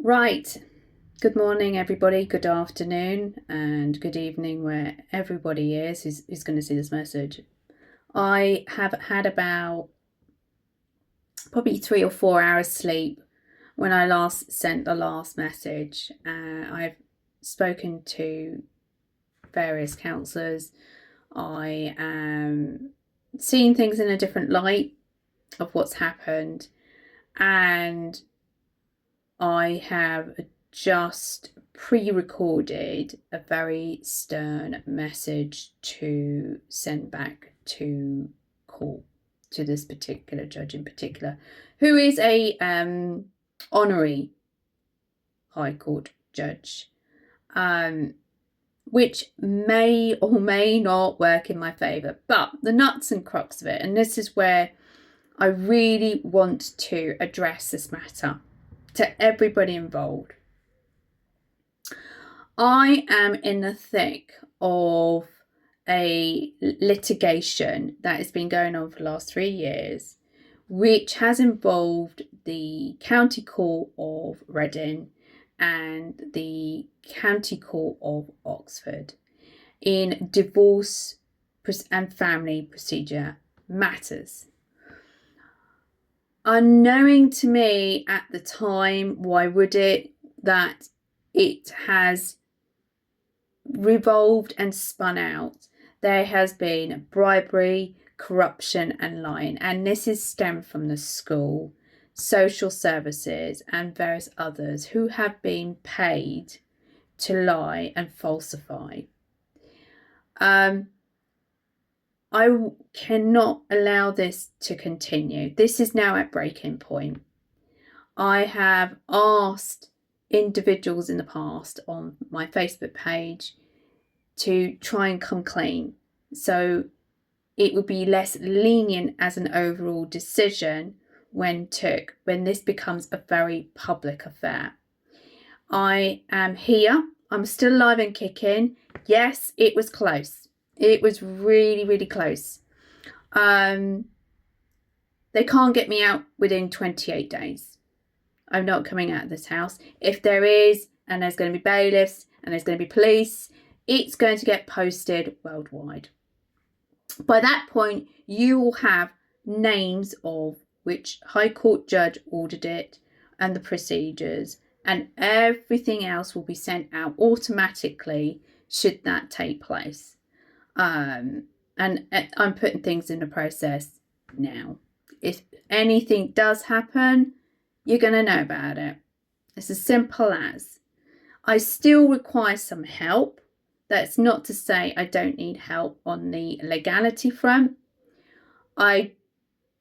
Right. Good morning, everybody. Good afternoon and good evening, where everybody is who's going to see this message. I have had about probably 3 or 4 hours sleep when I last sent the last message. I've spoken to various counsellors. I am seeing things in a different light of what's happened, and I have just pre-recorded a very stern message to send back to court, to this particular judge in particular, who is a honorary High Court judge, which may or may not work in my favour. But the nuts and crux of it, and this is where I really want to address this matter to everybody involved. I am in the thick of a litigation that has been going on for the last 3 years, which has involved the County Court of Reading and the County Court of Oxford in divorce and family procedure matters. Unknowing to me at the time, why would it, that it has revolved and spun out. There has been bribery, corruption and lying, and this is stemmed from the school, social services and various others who have been paid to lie and falsify. I cannot allow this to continue. This is now at breaking point. I have asked individuals in the past on my Facebook page to try and come clean, so it would be less lenient as an overall decision when this becomes a very public affair. I am here. I'm still alive and kicking. Yes, it was close. It was really, really close. They can't get me out within 28 days. I'm not coming out of this house. If there is, and there's going to be bailiffs and there's going to be police, it's going to get posted worldwide. By that point, you will have names of which High Court judge ordered it and the procedures, and everything else will be sent out automatically should that take place. And I'm putting things in the process now. If anything does happen, you're going to know about it. It's as simple as. I still require some help. That's not to say I don't need help on the legality front. I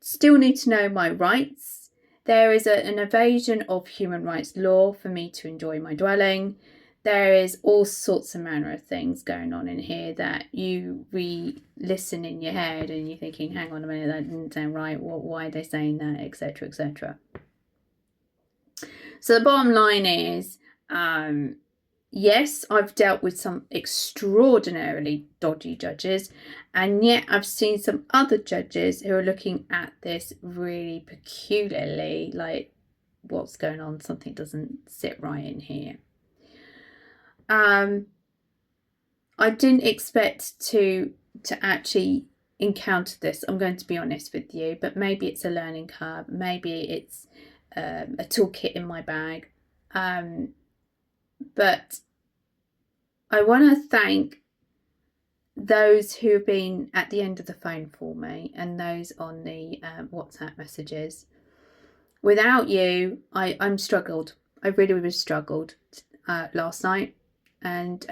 still need to know my rights. There is an evasion of human rights law for me to enjoy my dwelling. There is all sorts of manner of things going on in here that you re-listen in your head and you're thinking, hang on a minute, that didn't sound right. Why are they saying that, etc., etc. So the bottom line is, yes, I've dealt with some extraordinarily dodgy judges, and yet I've seen some other judges who are looking at this really peculiarly, like, what's going on? Something doesn't sit right in here. I didn't expect to actually encounter this. I'm going to be honest with you, but maybe it's a learning curve. Maybe it's a toolkit in my bag. But I want to thank those who have been at the end of the phone for me and those on the WhatsApp messages. Without you, I'm struggled. I really, really struggled last night. And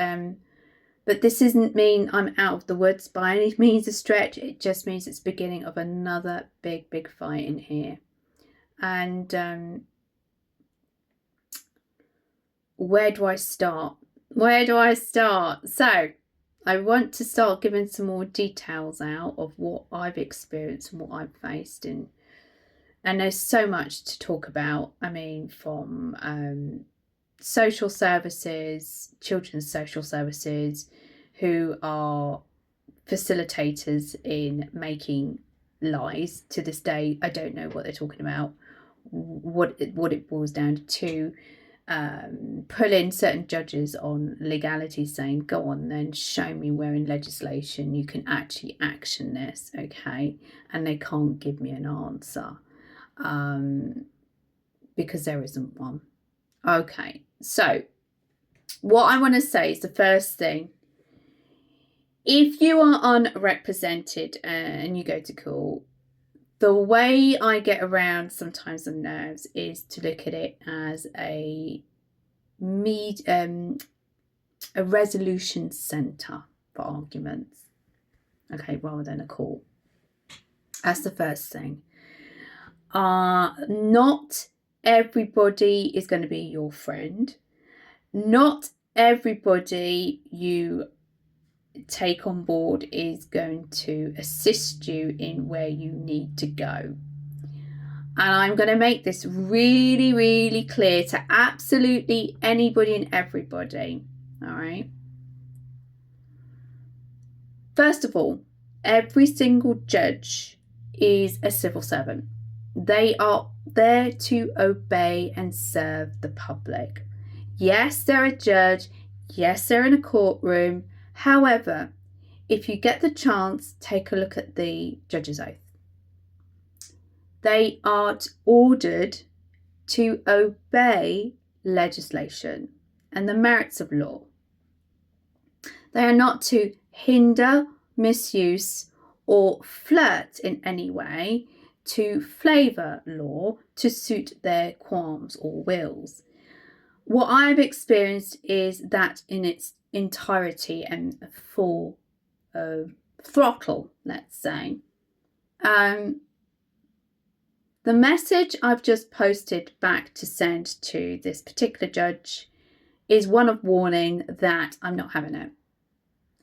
but this doesn't mean I'm out of the woods by any means a stretch. It just means it's the beginning of another big fight in here. And where do I start? So I want to start giving some more details out of what I've experienced and what I've faced, and there's so much to talk about. I mean, from social services, children's social services, who are facilitators in making lies. To this day, I don't know what they're talking about, what it boils down to. pull in certain judges on legality, saying, go on then, show me where in legislation you can actually action this, okay? And they can't give me an answer because there isn't one. Okay, so what I want to say is the first thing, if you are unrepresented and you go to court, the way I get around sometimes the nerves is to look at it as a resolution centre for arguments, okay, rather than a court. That's the first thing. Not everybody is going to be your friend. Not everybody you take on board is going to assist you in where you need to go. And I'm going to make this really, really clear to absolutely anybody and everybody. All right. First of all, every single judge is a civil servant. They are there to obey and serve the public. Yes, they're a judge. Yes, they're in a courtroom. However, if you get the chance, take a look at the judge's oath. They are ordered to obey legislation and the merits of law. They are not to hinder, misuse, or flirt in any way to flavour law to suit their qualms or wills. What I've experienced is that in its entirety and full throttle, let's say. The message I've just posted back to send to this particular judge is one of warning that I'm not having it.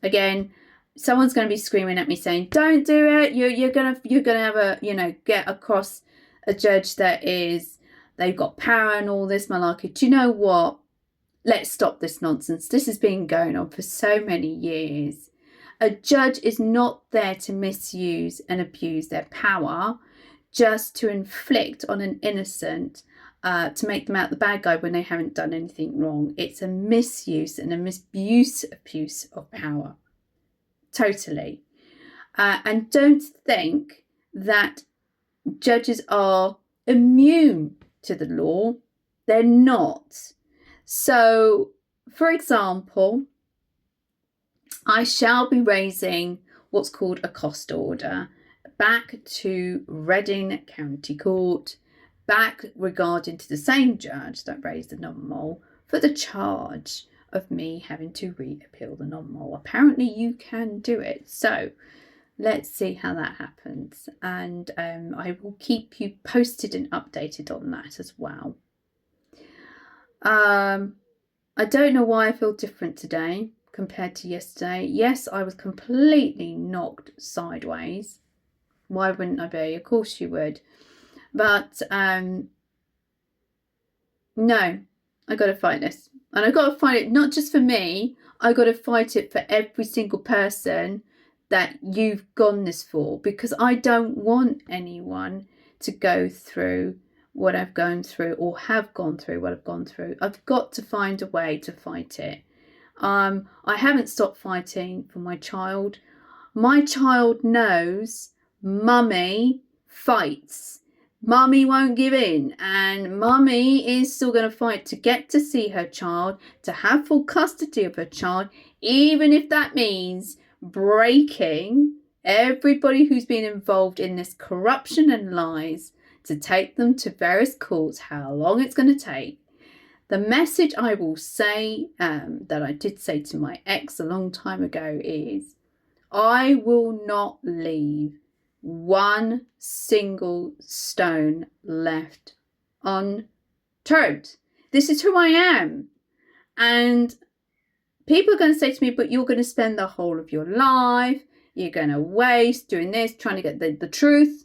Again, someone's going to be screaming at me saying, don't do it. You're going to have a, get across a judge that they've got power and all this malarkey. Do you know what? Let's stop this nonsense. This has been going on for so many years. A judge is not there to misuse and abuse their power just to inflict on an innocent, to make them out the bad guy when they haven't done anything wrong. It's a misuse and a abuse of power. Totally. And don't think that judges are immune to the law. They're not. So, for example, I shall be raising what's called a cost order back to Reading County Court, back regarding to the same judge that raised the non-mol for the charge of me having to reappeal the non-mol. Apparently you can do it. So let's see how that happens. And I will keep you posted and updated on that as well. I don't know why I feel different today compared to yesterday. Yes, I was completely knocked sideways. Why wouldn't I be? Of course you would. But no, I got to fight this. And I got to fight it not just for me. I got to fight it for every single person that you've gone this for. Because I don't want anyone to go through what I've gone through or have gone through what I've gone through. I've got to find a way to fight it. I haven't stopped fighting for my child. My child knows Mummy fights. Mummy won't give in, and Mummy is still going to fight to get to see her child, to have full custody of her child, even if that means breaking everybody who's been involved in this corruption and lies, to take them to various courts, how long it's going to take. The message I will say, that I did say to my ex a long time ago, is I will not leave one single stone left unturned. This is who I am. And people are going to say to me, but you're going to spend the whole of your life, you're going to waste doing this, trying to get the truth.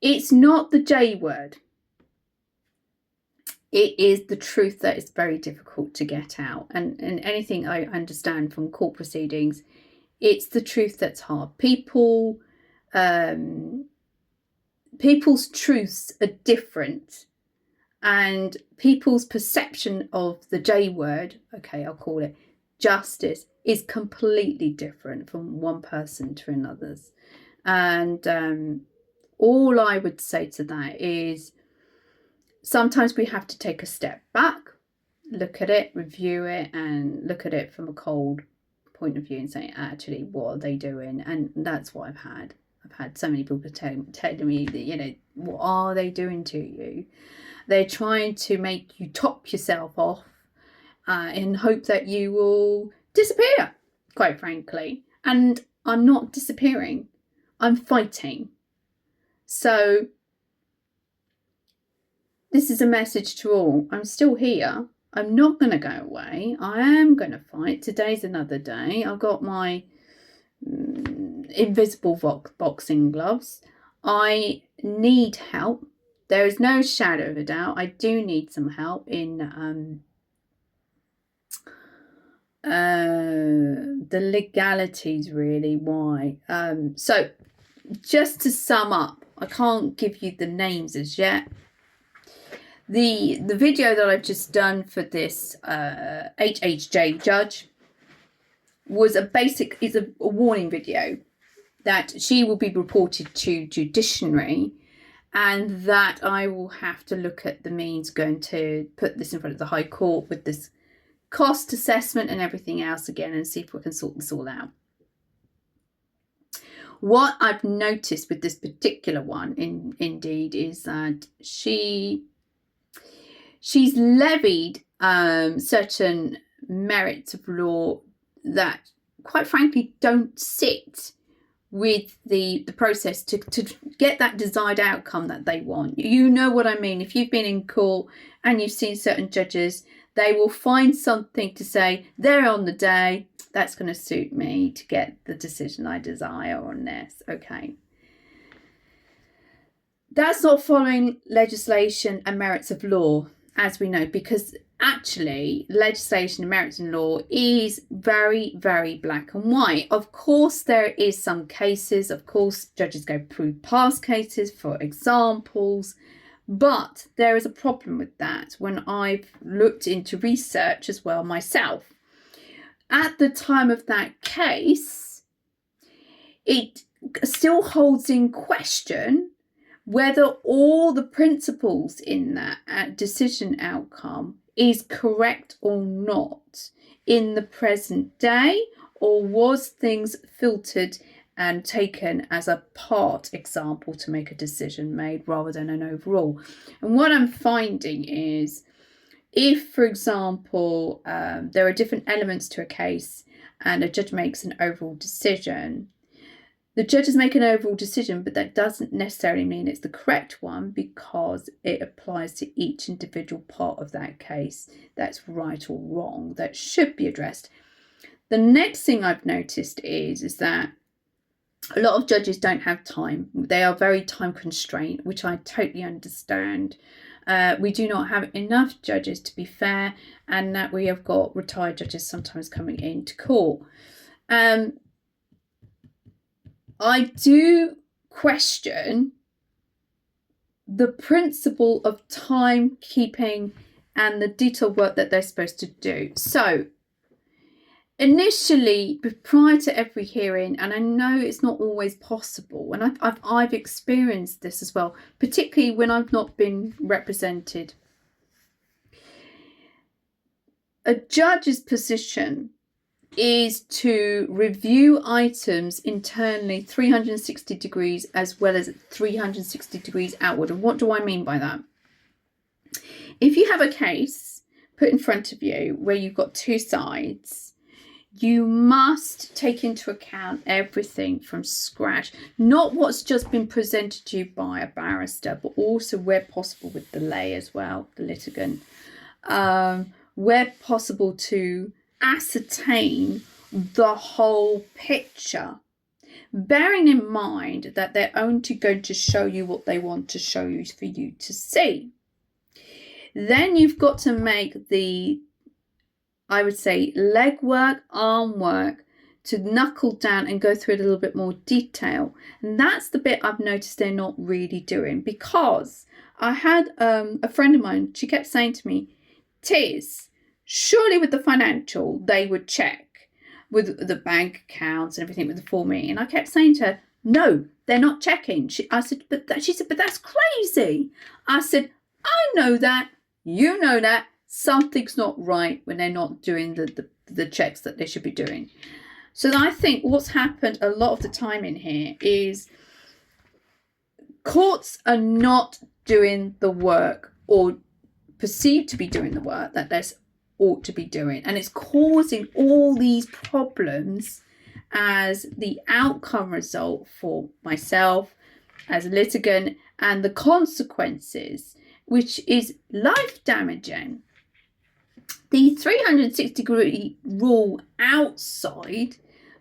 It's not the J word. It is the truth that is very difficult to get out. And anything I understand from court proceedings, it's the truth that's hard. People's truths are different. And people's perception of the J word, okay, I'll call it justice, is completely different from one person to another's. And all I would say to that is sometimes we have to take a step back, look at it, review it, and look at it from a cold point of view and say, actually, what are they doing? And that's what I've had. I've had so many people telling me that, you know, what are they doing to you? They're trying to make you top yourself off in hope that you will disappear, quite frankly. And I'm not disappearing. I'm fighting. So this is a message to all. I'm still here. I'm not going to go away. I am going to fight. Today's another day. I've got my invisible boxing gloves. I need help. There is no shadow of a doubt. I do need some help in the legalities, really. Why? So just to sum up, I can't give you the names as yet. The video that I've just done for this HHJ judge was it's a warning video that she will be reported to judiciary, and that I will have to look at the means going to put this in front of the High Court with this cost assessment and everything else again, and see if we can sort this all out. What I've noticed with this particular one indeed is that she's levied certain merits of law that, quite frankly, don't sit with the process to get that desired outcome that they want. You know what I mean? If you've been in court and you've seen certain judges, they will find something to say, they're on the day, that's going to suit me to get the decision I desire on this. Okay. That's not following legislation and merits of law, as we know, because actually legislation and merits in law is very, very black and white. Of course, there is some cases. Of course, judges go through past cases for examples. But there is a problem with that when I've looked into research as well myself. At the time of that case, it still holds in question whether all the principles in that decision outcome is correct or not in the present day, or was things filtered and taken as a part example to make a decision made rather than an overall. And what I'm finding is, if, for example, there are different elements to a case and a judge makes an overall decision, the judges make an overall decision, but that doesn't necessarily mean it's the correct one, because it applies to each individual part of that case that's right or wrong, that should be addressed. The next thing I've noticed is that a lot of judges don't have time. They are very time constrained, which I totally understand. We do not have enough judges, to be fair, and that we have got retired judges sometimes coming into court. I do question the principle of timekeeping and the detailed work that they're supposed to do. So initially, prior to every hearing, and I know it's not always possible, and I've experienced this as well, particularly when I've not been represented. A judge's position is to review items internally 360 degrees as well as 360 degrees outward. And what do I mean by that? If you have a case put in front of you where you've got two sides, you must take into account everything from scratch, not what's just been presented to you by a barrister, but also where possible with the lay as well, the litigant, where possible to ascertain the whole picture, bearing in mind that they're only going to show you what they want to show you for you to see. Then you've got to make the, I would say, leg work, arm work, to knuckle down and go through a little bit more detail. And that's the bit I've noticed they're not really doing, because I had a friend of mine, she kept saying to me, Tiz, surely with the financial, they would check with the bank accounts and everything with the Form E. And I kept saying to her, no, they're not checking. She said, but that's crazy. I said, I know that, you know that, something's not right when they're not doing the checks that they should be doing. So I think what's happened a lot of the time in here is courts are not doing the work, or perceived to be doing the work that they ought to be doing, and it's causing all these problems as the outcome result for myself as a litigant, and the consequences, which is life damaging. The 360-degree rule outside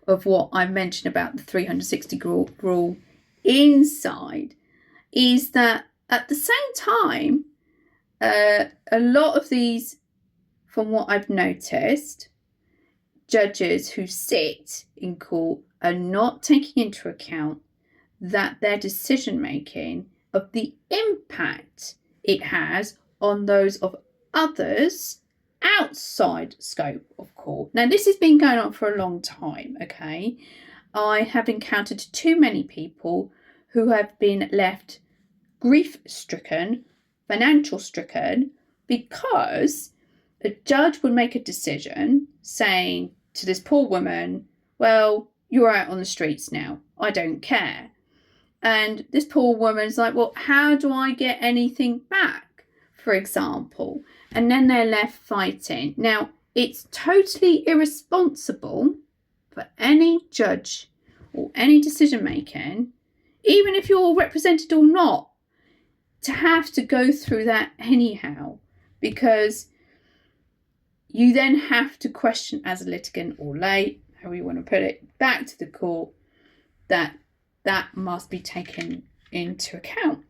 of what I mentioned about the 360-degree rule inside is that at the same time, a lot of these, from what I've noticed, judges who sit in court are not taking into account that their decision making of the impact it has on those of others outside scope of court. Now, this has been going on for a long time, okay? I have encountered too many people who have been left grief-stricken, financial-stricken, because a judge would make a decision saying to this poor woman, well, you're out on the streets now, I don't care. And this poor woman's like, well, how do I get anything back, for example? And then they're left fighting. Now, it's totally irresponsible for any judge or any decision making, even if you're represented or not, to have to go through that anyhow, because you then have to question as a litigant or lay, however you want to put it, back to the court, that must be taken into account.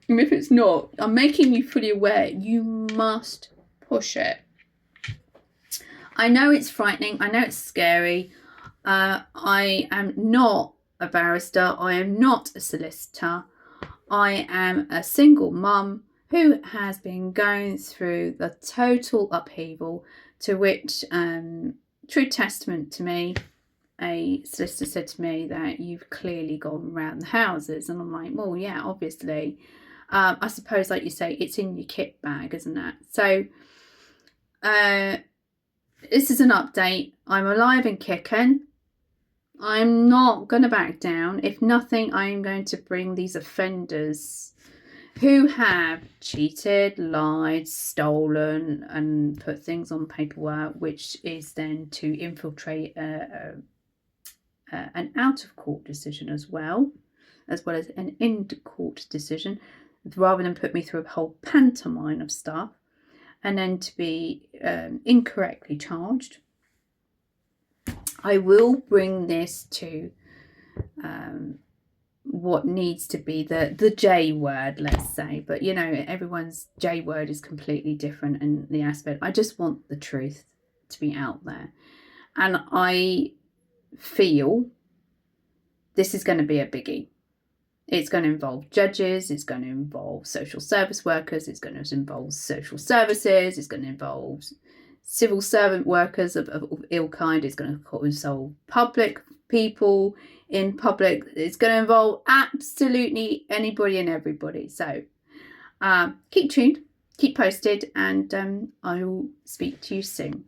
And if it's not, I'm making you fully aware, you must push it. I know it's frightening, I know it's scary. I am not a barrister, I am not a solicitor. I am a single mum who has been going through the total upheaval, to which, true testament to me, a solicitor said to me that you've clearly gone around the houses. And I'm like, well, yeah, obviously. I suppose, like you say, it's in your kit bag, isn't it? So this is an update. I'm alive and kicking. I'm not going to back down. If nothing, I am going to bring these offenders who have cheated, lied, stolen, and put things on paperwork, which is then to infiltrate an out-of-court decision as well as an in-court decision, rather than put me through a whole pantomime of stuff, and then to be incorrectly charged. I will bring this to what needs to be the J word, let's say. But, you know, everyone's J word is completely different in the aspect. I just want the truth to be out there. And I feel this is going to be a biggie. It's going to involve judges, it's going to involve social service workers, it's going to involve social services, it's going to involve civil servant workers of ill kind, it's going to involve public people in public, it's going to involve absolutely anybody and everybody. So keep tuned, keep posted, and I will speak to you soon.